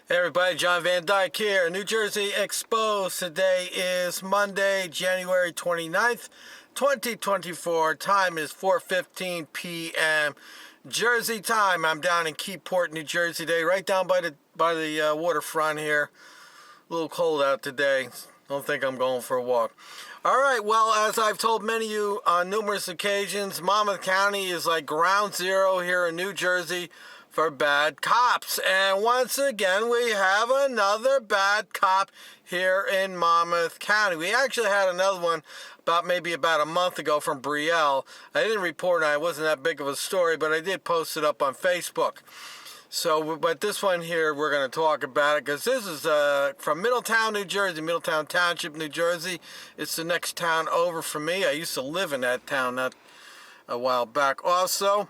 Hey everybody, John Van Dyke here, New Jersey Exposed. Today is Monday, January 29th, 2024. Time is 4:15 p.m. Jersey time. I'm down in Keyport, New Jersey today, right down by the waterfront here. A little cold out today. Don't think I'm going for a walk. All right, well, as I've told many of you on numerous occasions, Monmouth County is like ground zero here in New Jersey for bad cops. And once again, we have another bad cop here in Monmouth County. We actually had another one maybe about a month ago from Brielle. I didn't report on it. It wasn't that big of a story, but I did post it up on Facebook. So, but this one here, we're going to talk about it because this is from Middletown, New Jersey, Middletown Township, New Jersey. It's the next town over from me. I used to live in that town not a while back also.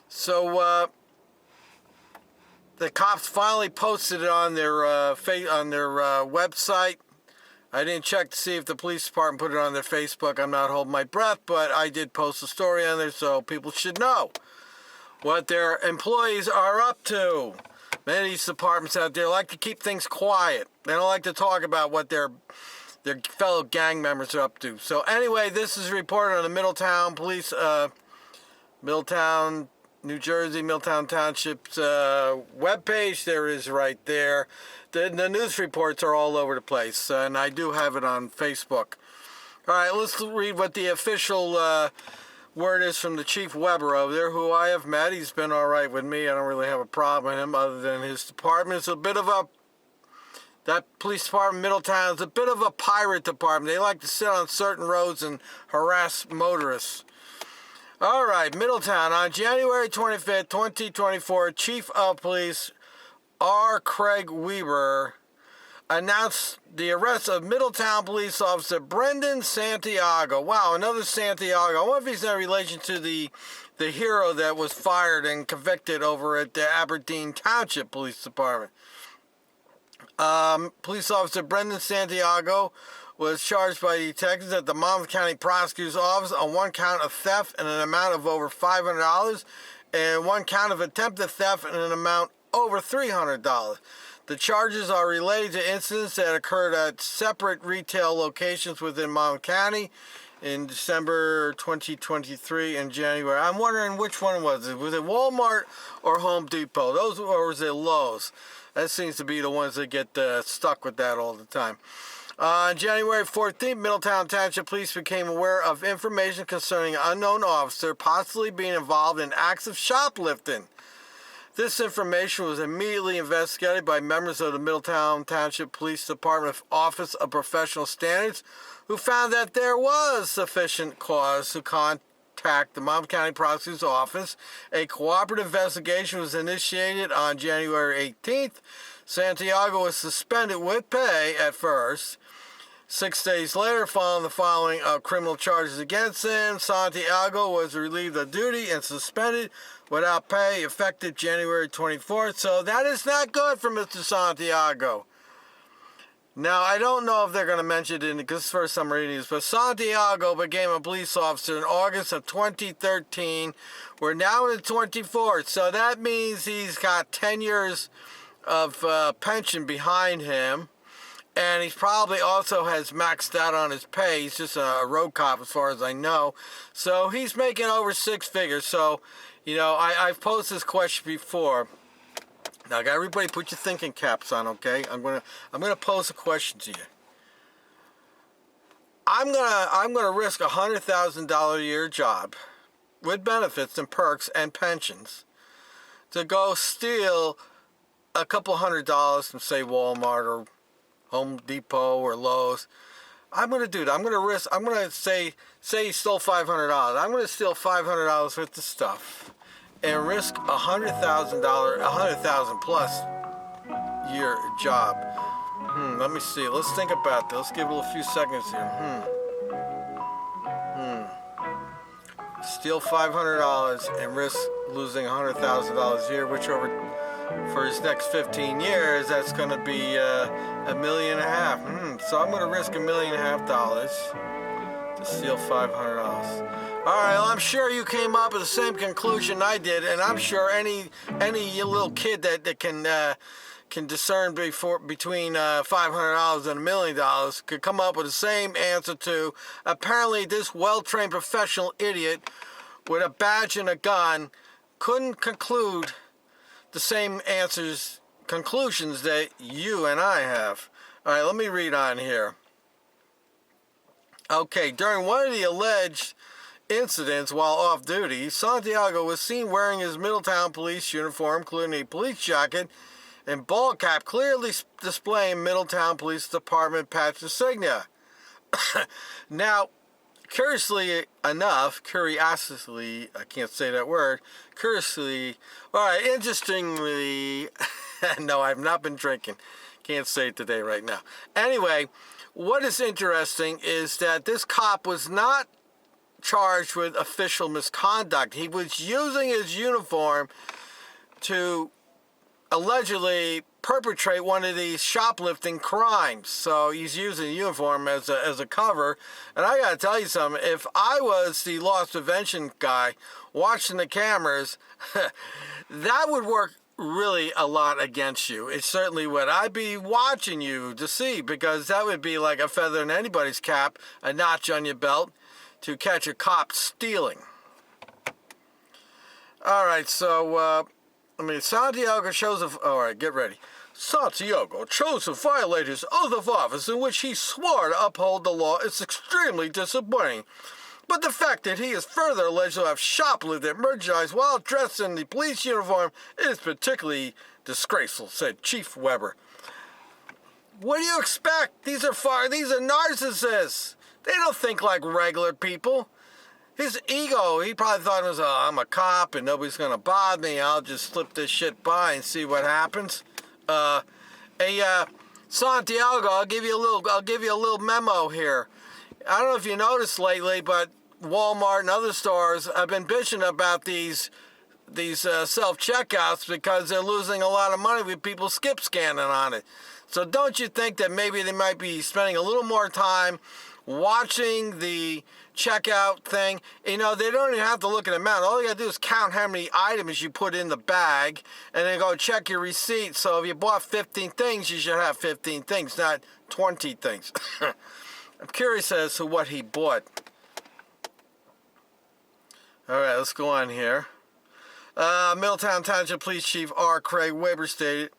So, the cops finally posted it on their website. I didn't check to see if the police department put it on their Facebook. I'm not holding my breath, but I did post a story on there so people should know what their employees are up to. Many of these departments out there like to keep things quiet. They don't like to talk about what their fellow gang members are up to. So anyway, this is reported on the Middletown Police, Middletown, New Jersey, Middletown Township's webpage. There is right there. The news reports are all over the place, and I do have it on Facebook. All right, let's read what the official word is from the Chief Weber over there, who I have met. He's been all right with me. I don't really have a problem with him other than his department. It's a bit of that police department, Middletown, is a bit of a pirate department. They like to sit on certain roads and harass motorists. All right, Middletown. On January 25th, 2024, Chief of Police R. Craig Weber announced the arrest of Middletown police officer Brenden Santiago. Wow, another Santiago. I wonder if he's in relation to the hero that was fired and convicted over at the Aberdeen Township Police Department. Police officer Brenden Santiago was charged by detectives at the Monmouth County Prosecutor's Office on one count of theft in an amount of over $500 and one count of attempted theft in an amount over $300. The charges are related to incidents that occurred at separate retail locations within Monmouth County in December 2023 and January. I'm wondering which one was it. Was it Walmart or Home Depot? Or was it Lowe's? That seems to be the ones that get stuck with that all the time. On January 14th, Middletown Township Police became aware of information concerning an unknown officer possibly being involved in acts of shoplifting. This information was immediately investigated by members of the Middletown Township Police Department Office of Professional Standards, who found that there was sufficient cause to contact the Monmouth County Prosecutor's Office. A cooperative investigation was initiated on January 18th. Santiago was suspended with pay at first. 6 days later, following the filing of criminal charges against him, Santiago was relieved of duty and suspended without pay effective January 24th. So that is not good for Mr. Santiago. Now, I don't know if they're going to mention it because it's the first time I'm reading this, but Santiago became a police officer in August of 2013. We're now in the 24th, so that means he's got 10 years of pension behind him. And he probably also has maxed out on his pay. He's just a road cop as far as I know. So he's making over six figures. So, you know, I've posed this question before. Now, everybody put your thinking caps on, okay? I'm gonna pose a question to you. I'm gonna risk a $100,000 a year job with benefits and perks and pensions to go steal a couple $100 from, say, Walmart or Home Depot or Lowe's. I'm going to do that. I'm going to say he stole $500. I'm going to steal $500 worth of stuff and risk $100,000 plus year job. Let me see. Let's think about this. Let's give it a few seconds here. Steal $500 and risk losing $100,000 a year, which for his next 15 years, that's going to be $1.5 million. So I'm going to risk $1.5 million to steal $500. All right, well, I'm sure you came up with the same conclusion I did, and I'm sure any little kid that can can discern between $500 and $1 million could come up with the same answer to. Apparently, this well-trained professional idiot with a badge and a gun couldn't conclude the same conclusions that you and I have. All right, let me read on here. Okay, during one of the alleged incidents while off duty, Santiago was seen wearing his Middletown police uniform, including a police jacket and ball cap, clearly displaying Middletown Police Department patch insignia. Now, curiously, I can't say that word, interestingly, no, I've not been drinking. Can't say it today right now. Anyway, what is interesting is that this cop was not charged with official misconduct. He was using his uniform to allegedly perpetrate one of these shoplifting crimes. So he's using the uniform as a cover. And I gotta tell you something, if I was the loss prevention guy watching the cameras, that would work really a lot against you. It certainly would. I'd be watching you to see, because that would be like a feather in anybody's cap, a notch on your belt, to catch a cop stealing. All right, so, Santiago chose all right, get ready. Santiago chose to violate his oath of office in which he swore to uphold the law is extremely disappointing. But the fact that he is further alleged to have shoplifted merchandise while dressed in the police uniform is particularly disgraceful, said Chief Weber. What do you expect? These are narcissists. They don't think like regular people. His ego, he probably thought it was, I'm a cop and nobody's going to bother me. I'll just slip this shit by and see what happens. Santiago, I'll give you a little memo here. I don't know if you noticed lately, but Walmart and other stores have been bitching about these self-checkouts because they're losing a lot of money with people skip scanning on it. So don't you think that maybe they might be spending a little more time watching the checkout thing? You know, they don't even have to look at the amount. All you gotta do is count how many items you put in the bag and then go check your receipt. So if you bought 15 things, you should have 15 things, not 20 things. I'm curious as to what he bought. All right, let's go on here. Middletown Township Police Chief R. Craig Weber stated,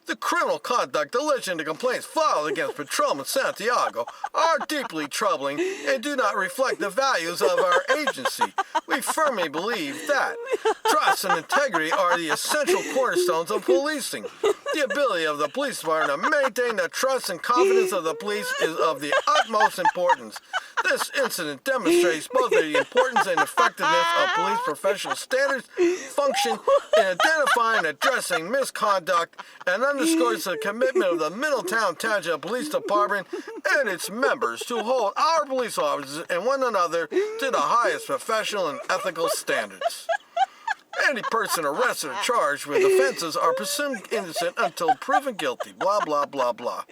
the criminal conduct alleged in the complaints filed against Patrolman Santiago are deeply troubling and do not reflect the values of our agency. We firmly believe that trust and integrity are the essential cornerstones of policing. The ability of the police department to maintain the trust and confidence of the police is of the utmost importance. This incident demonstrates both the importance and effectiveness of police professional standards, function in identifying and addressing misconduct, and underscores the commitment of the Middletown Township Police Department and its members to hold our police officers and one another to the highest professional and ethical standards. Any person arrested or charged with offenses are presumed innocent until proven guilty. Blah, blah, blah, blah.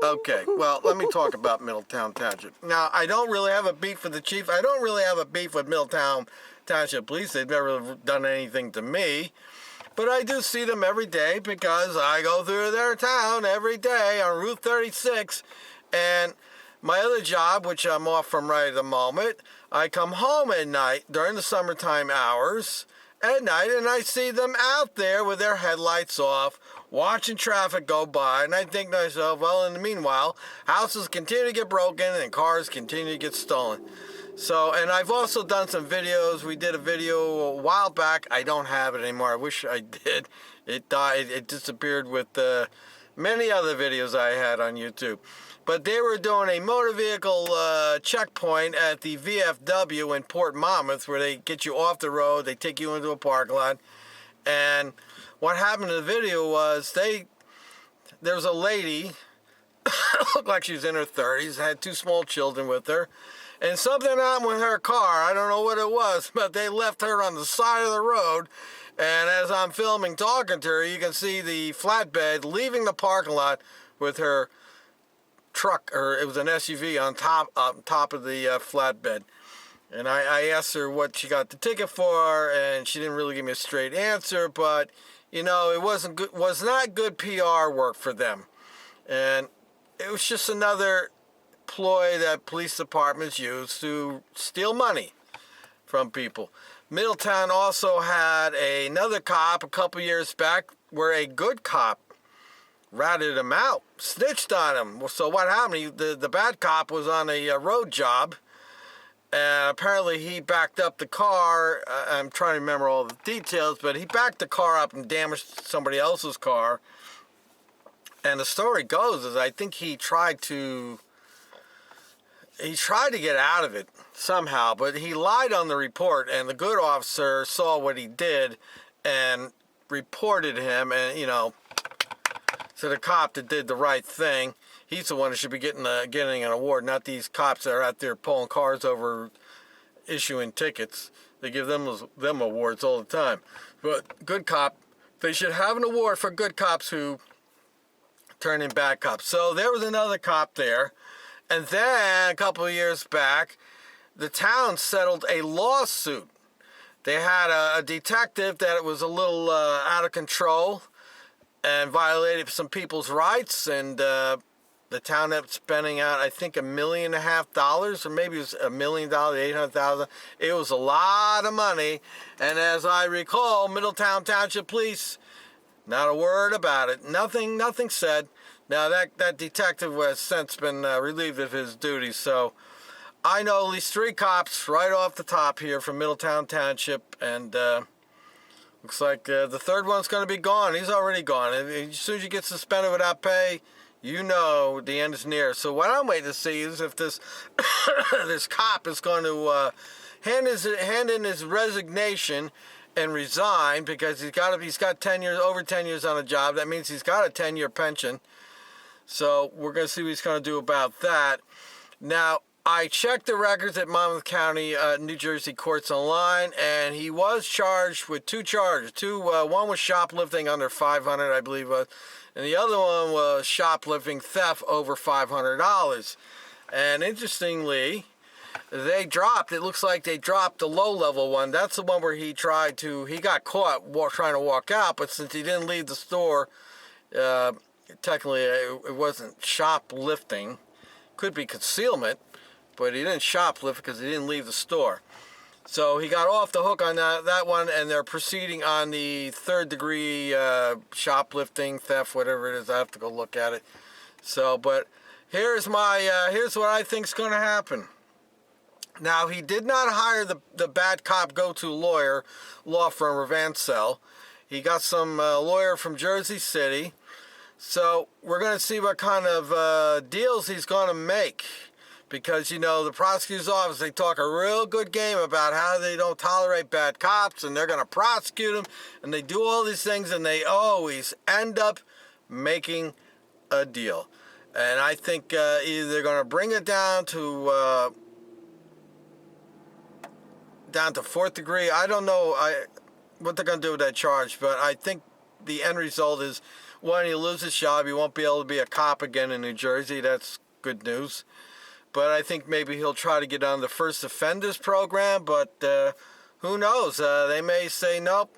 Okay, well, let me talk about Middletown Township. Now, I don't really have a beef with the chief. I don't really have a beef with Middletown Township Police. They've never done anything to me. But I do see them every day because I go through their town every day on Route 36. And my other job, which I'm off from right at the moment, I come home at night during the summertime hours at night, and I see them out there with their headlights off, watching traffic go by, and I think to myself, well, in the meanwhile, houses continue to get broken and cars continue to get stolen. So, and I've also done some videos. We did a video a while back. I don't have it anymore. I wish I did. It died. It disappeared with many other videos I had on YouTube. But they were doing a motor vehicle checkpoint at the VFW in Port Monmouth, where they get you off the road, they take you into a parking lot. And what happened in the video was there was a lady, looked like she was in her 30s, had two small children with her, and something happened with her car. I don't know what it was, but they left her on the side of the road. And as I'm filming, talking to her, you can see the flatbed leaving the parking lot with her truck, or it was an SUV on top of the flatbed. And I asked her what she got the ticket for, and she didn't really give me a straight answer, but you know, it was not good PR work for them. And it was just another ploy that police departments use to steal money from people. Middletown also had another cop a couple years back where a good cop ratted him out, snitched on him. So what happened? The bad cop was on a road job, and apparently he backed up the car. I'm trying to remember all the details, but he backed the car up and damaged somebody else's car. And the story goes is I think he tried to get out of it somehow, but he lied on the report, and the good officer saw what he did and reported him, and, you know, to the cop that did the right thing. He's the one who should be getting an award, not these cops that are out there pulling cars over, issuing tickets. They give them awards all the time. But good cop, they should have an award for good cops who turn in bad cops. So there was another cop there. And then a couple of years back, the town settled a lawsuit. They had a detective that was a little out of control and violated some people's rights, and the town ended up spending out, I think, $1.5 million, or maybe it was $1 million, $800,000. It was a lot of money, and as I recall, Middletown Township Police, not a word about it. Nothing said. Now that detective has since been relieved of his duties, so I know at least 3 cops right off the top here from Middletown Township, and looks like the third one's going to be gone. He's already gone. As soon as you get suspended without pay, you know the end is near. So what I'm waiting to see is if this this cop is going to hand in his resignation and resign, because he's got 10 years, over 10 years on a job. That means he's got a 10-year pension. So we're going to see what he's going to do about that. Now, I checked the records at Monmouth County, New Jersey courts online, and he was charged with 2 charges. One was shoplifting under $500, I believe, and the other one was shoplifting theft over $500. And interestingly, it looks like they dropped the low-level one. That's the one where he got caught trying to walk out, but since he didn't leave the store, technically it wasn't shoplifting. Could be concealment, but he didn't shoplift because he didn't leave the store. So he got off the hook on that one, and they're proceeding on the 3rd-degree shoplifting, theft, whatever it is. I have to go look at it. So, but here's what I think's going to happen. Now, he did not hire the bad cop go-to law firm Ravancel. He got some lawyer from Jersey City. So we're going to see what kind of deals he's going to make. Because, you know, the prosecutor's office, they talk a real good game about how they don't tolerate bad cops, and they're going to prosecute them, and they do all these things, and they always end up making a deal. And I think either they're going to bring it down to 4th degree. I don't know what they're going to do with that charge, but I think the end result is, one, he'll lose his job. He won't be able to be a cop again in New Jersey. That's good news. But I think maybe he'll try to get on the first offenders program, but who knows? They may say, nope,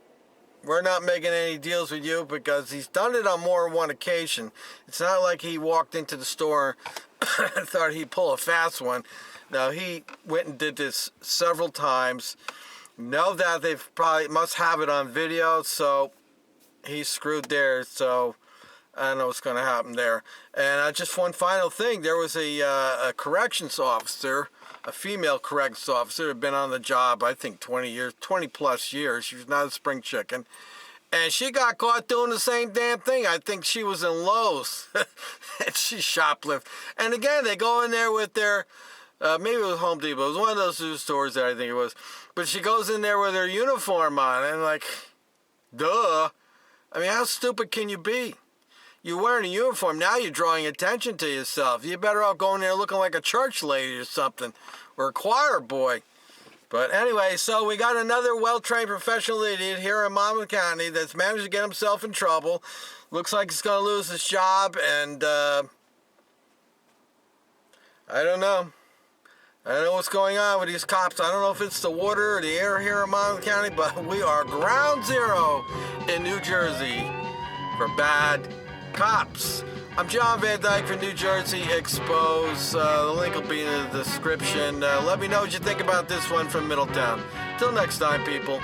we're not making any deals with you, because he's done it on more than one occasion. It's not like he walked into the store and thought he'd pull a fast one. Now, he went and did this several times. Know that they probably must have it on video, so he's screwed there. So I don't know what's going to happen there. And just one final thing. There was a corrections officer, a female corrections officer, who had been on the job, I think, 20 plus years. She was not a spring chicken. And she got caught doing the same damn thing. I think she was in Lowe's. And she shoplifted. And again, they go in there with their, maybe it was Home Depot. It was one of those two stores that I think it was. But she goes in there with her uniform on. And like, duh. I mean, how stupid can you be? You're wearing a uniform. Now you're drawing attention to yourself. You're better off going there looking like a church lady or something, or a choir boy. But anyway, so we got another well-trained professional idiot here in Monmouth County that's managed to get himself in trouble. Looks like he's going to lose his job, and I don't know. I don't know what's going on with these cops. I don't know if it's the water or the air here in Monmouth County, but we are ground zero in New Jersey for bad cops. I'm John Van Dyke for New Jersey Expose. The link will be in the description. Let me know what you think about this one from Middletown. Till next time, people.